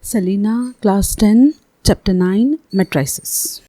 Selena, Class 10, Chapter 9, Matrices.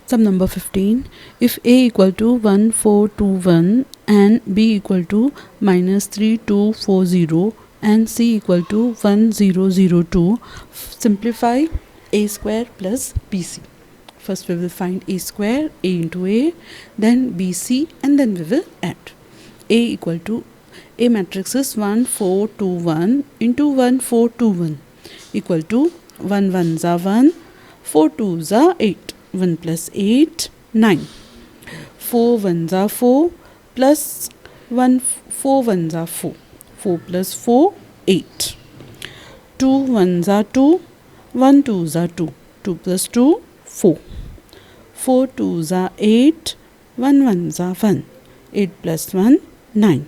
Sum number 15. If A equal to 1, 4, 2, 1 and B equal to minus 3, 2, 4, 0 and C equal to 1, 0, 0, 2, simplify A square plus BC. First we will find A square, A into A, then BC and then we will add. A equal to A matrix is 1, 4, 2, 1 into 1, 4, 2, 1 equal to 1 1s are 1, 4 2s are 8, 1 plus 8, 9, 4 1s are 4 plus 1, 4 1s are 4, 4 plus 4, 8, 2 1s are 2, 1 2s are 2, 2 plus 2, 4, 4 2s are 8, 1 1s are 1, 8 plus 1, 9.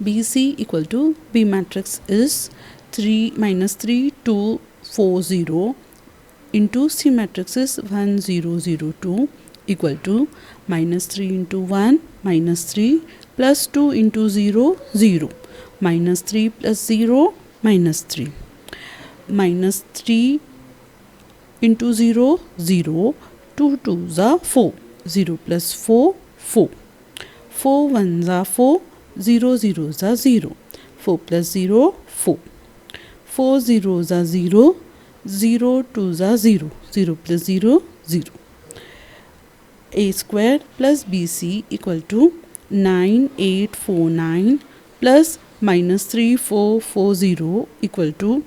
BC equal to B matrix is 3 minus 3 2 4 0 into C matrix is 1 0 0 2 equal to minus 3 into 1 minus 3 plus 2 into 0 0 minus 3 plus 0 minus 3 minus 3 into 0 0 2 2s are 4 0 plus 4 4 4 1s are 4 0 zeros are 0, 4 plus 0, 4, 4 zeros are 0, 0 2s are 0, 0 plus 0, 0. A square plus BC equal to 9, 8, 4, 9 plus minus 3, 4, 4, 0 equal to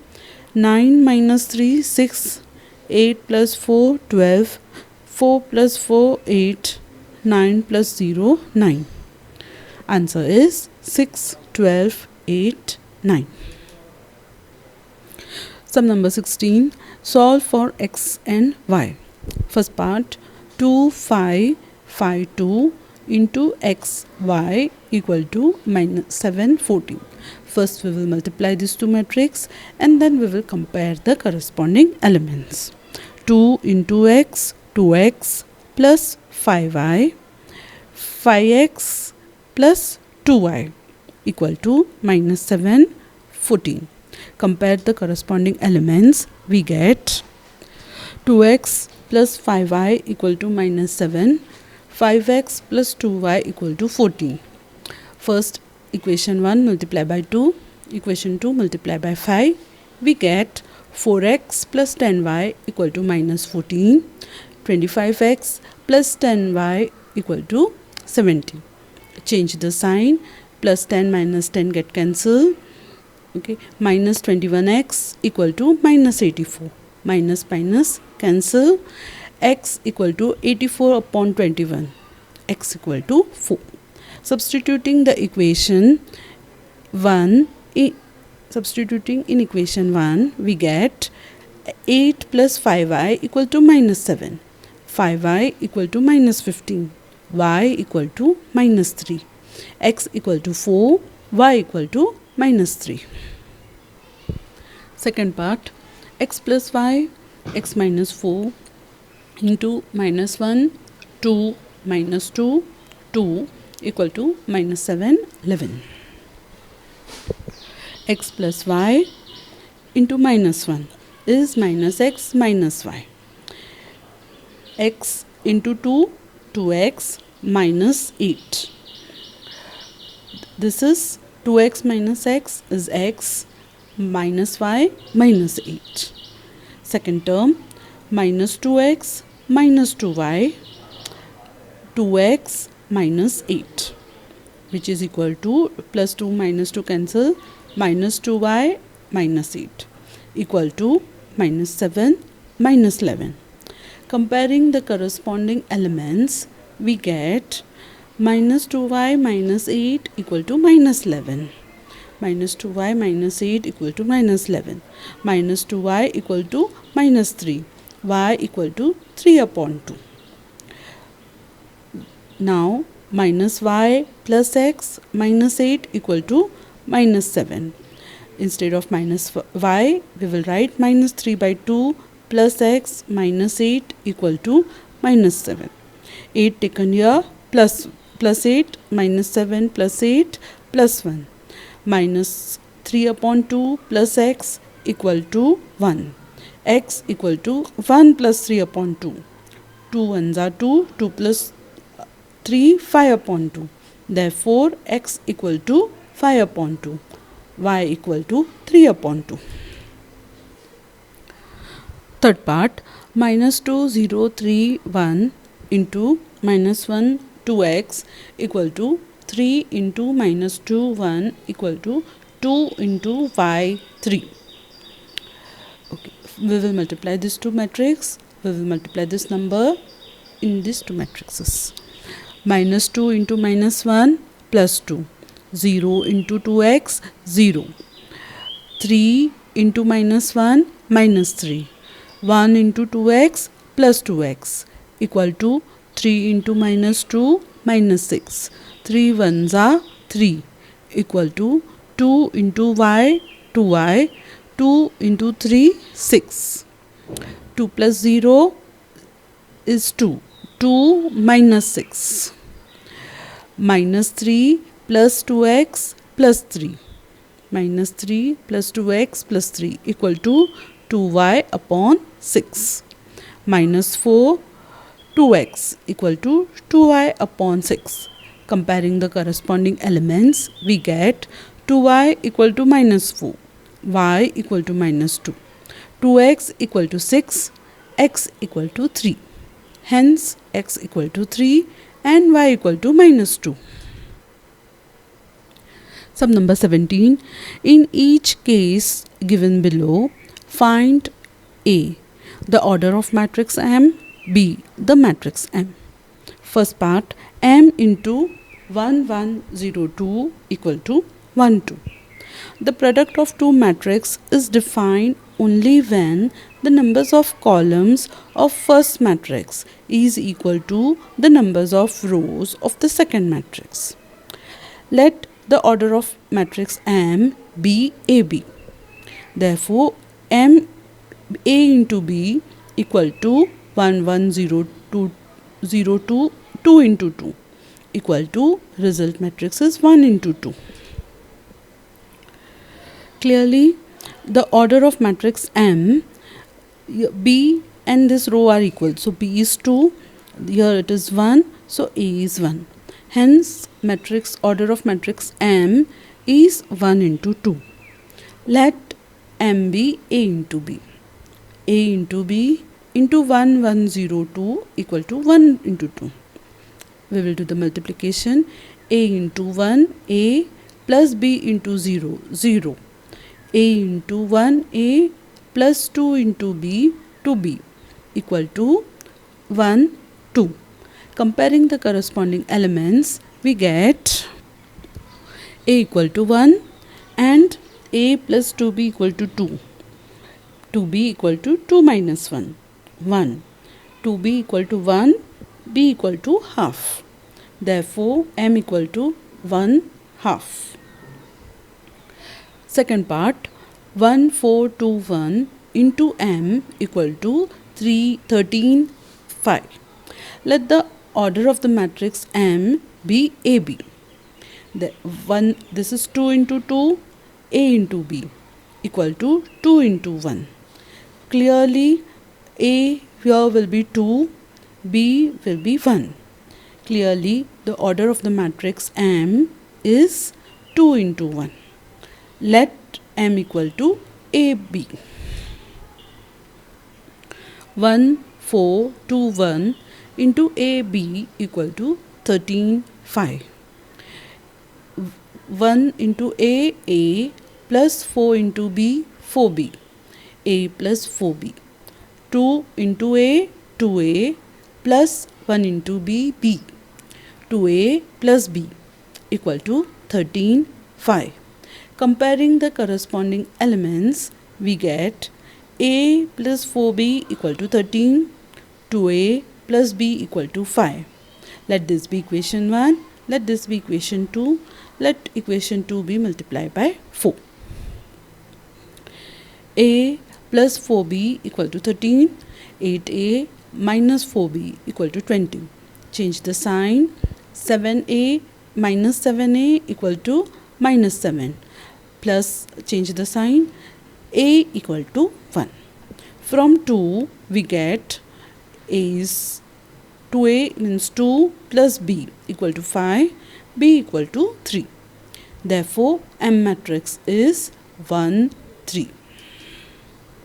9 minus 3, 6, 8 plus 4, 12, 4 plus 4, 8, 9 plus 0, 9. Answer is 6, 12, 8, 9. Sum number 16. Solve for x and y. First part 2, 5, 5, 2 into x, y equal to minus 7, 14. First we will multiply these two matrices and then we will compare the corresponding elements. 2 into x, 2x plus 5y, 5x plus 2y equal to minus 7, 14. Compare the corresponding elements. We get 2x plus 5y equal to minus 7, 5x plus 2y equal to 14. First equation 1 multiply by 2, equation 2 multiply by 5. We get 4x plus 10y equal to minus 14, 25x plus 10y equal to 70. Change the sign, plus 10 minus 10 get cancelled. Okay, minus 21x equal to minus 84. Minus minus cancel. X equal to 84 upon 21. X equal to 4. Substituting the equation 1, substituting in equation 1, we get 8 plus 5y equal to minus 7. 5y equal to minus 15. Y equal to minus 3, x equal to 4, y equal to minus 3. Second part, x plus y, x minus 4 into minus 1, 2, minus 2, 2 equal to minus 7, 11. X plus y into minus 1 is minus x minus y. X into 2, 2x minus 8. This is 2x minus x is x minus y minus 8. Second term minus 2x minus 2y, 2x minus 8, which is equal to plus 2 minus 2 cancel, minus 2y minus 8 equal to minus 7 minus 11. Comparing the corresponding elements, we get minus 2y minus 8 equal to minus 11. Minus 2y minus 8 equal to minus 11. Minus 2y equal to minus 3. Y equal to 3 upon 2. Now, minus y plus x minus 8 equal to minus 7. Instead of minus y, we will write minus 3 by 2 plus x minus 8 equal to minus 7. 8 taken here plus 8 minus 7 plus 8 plus 1 minus 3 upon 2 plus x equal to 1. X equal to 1 plus 3 upon 2. 2 ones are 2, 2 plus 3, 5 upon 2. Therefore, x equal to 5 upon 2. Y equal to 3 upon 2. Third part, minus 2, 0, 3, 1 into minus 1, 2x equal to 3 into minus 2, 1 equal to 2 into y, 3. Okay, we will multiply these two matrices. We will multiply this number in these two matrices. Minus 2 into minus 1 plus 2. 0 into 2x, 0. 3 into minus 1 minus 3. 1 into 2x plus 2x equal to 3 into minus 2 minus 6. 3 ones are 3 equal to 2 into y, 2y. 2 into 3, 6. 2 plus 0 is 2. 2 minus 6. Minus 3 plus 2x plus 3. Minus 3 plus 2x plus 3 equal to 2y upon 6. Minus 4, 2x equal to 2y upon 6. Comparing the corresponding elements, we get 2y equal to minus 4. Y equal to minus 2. 2x equal to 6. X equal to 3. Hence, x equal to 3 and y equal to minus 2. Sum number 17. In each case given below, find A, the order of matrix M, B, the matrix M. First part, M into 1, 1, 0, 2 equal to 1, 2. The product of two matrices is defined only when the numbers of columns of first matrix is equal to the numbers of rows of the second matrix. Let the order of matrix M be AB. Therefore, M A into B equal to 1, 1, 0, 2, 0, 2, 2 into 2 equal to result matrix is 1 into 2. Clearly, the order of matrix M, B and this row are equal. So, B is 2, here it is 1, so A is 1. Hence, matrix order of matrix M is 1 into 2. Let M be A into B. A into B into 1, 1, 0, 2 equal to 1 into 2. We will do the multiplication. A into 1, A plus B into 0, 0. A into 1, A plus 2 into B, 2B equal to 1, 2. Comparing the corresponding elements, we get A equal to 1 and A plus 2B equal to 2. 2B equal to 2 minus 1, 1. 2B equal to 1, B equal to half. Therefore, M equal to 1 half. Second part, 1, 4, 2, 1 into M equal to 3, 13, 5. Let the order of the matrix M be AB. This is 2 into 2, A into B equal to 2 into 1. Clearly, A here will be 2, B will be 1. Clearly, the order of the matrix M is 2 into 1. Let M equal to AB. 1, 4, 2, 1 into AB equal to 13, 5. 1 into A plus 4 into B, 4B. A plus 4B. 2 into A, 2A plus 1 into B, B. 2A plus B equal to 13, 5. Comparing the corresponding elements, we get A plus 4B equal to 13, 2A plus B equal to 5. Let this be equation 1, let this be equation 2, let equation 2 be multiplied by 4. A plus 4B equal to 13, 8A minus 4B equal to 20. Change the sign, 7A minus 7A equal to minus 7. plus change the sign, A equal to 1. From 2 we get is 2A means 2 plus B equal to 5, B equal to 3. Therefore M matrix is 1 3.